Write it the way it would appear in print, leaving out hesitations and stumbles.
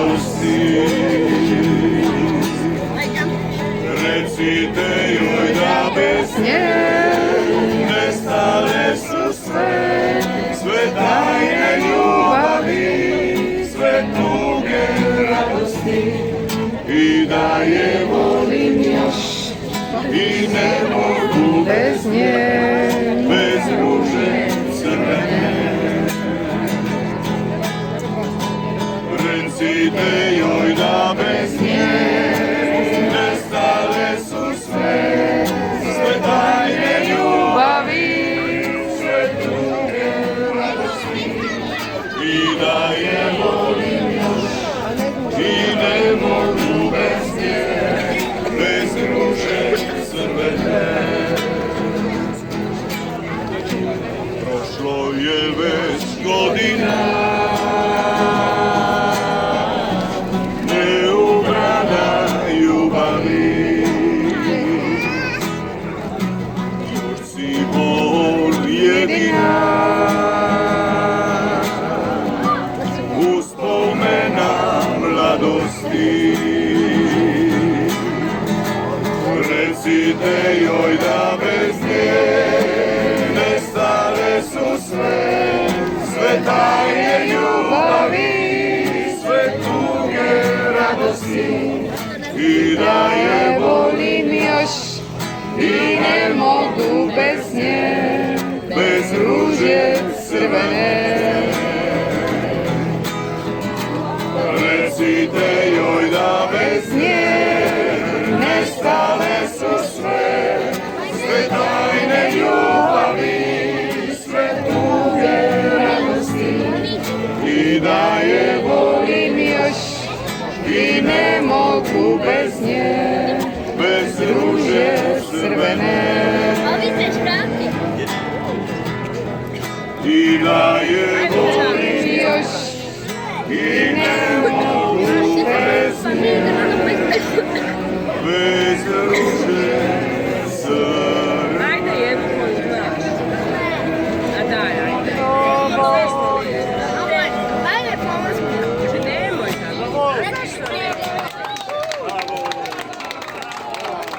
radosti. Recite joj da bez nje nestale su sve tajne ljubavi, sve tuge radosti. I da je volim još i ne mogu bez nje, bez ruže crvene. Recite joj da bez nje nestale su sve tajne ljubavi, sve tuge radosti. I da je volim još i ne mogu bez nje, bez ruže crvene. Prošlo je već godina, neubrana ljubavi. Još si bol jedina, uspomena mladosti. Recite joj da bez nje nestale su sve tajne ljubavi, sve tuge radosti. I da je volim još i ne mogu bez nje, bez ruže crvene. Recite joj da bez nje nestale su sve tajne ljubavi, sve tuge radosti. I da je volim još i ne mogu bez nje, bez ruže crvene.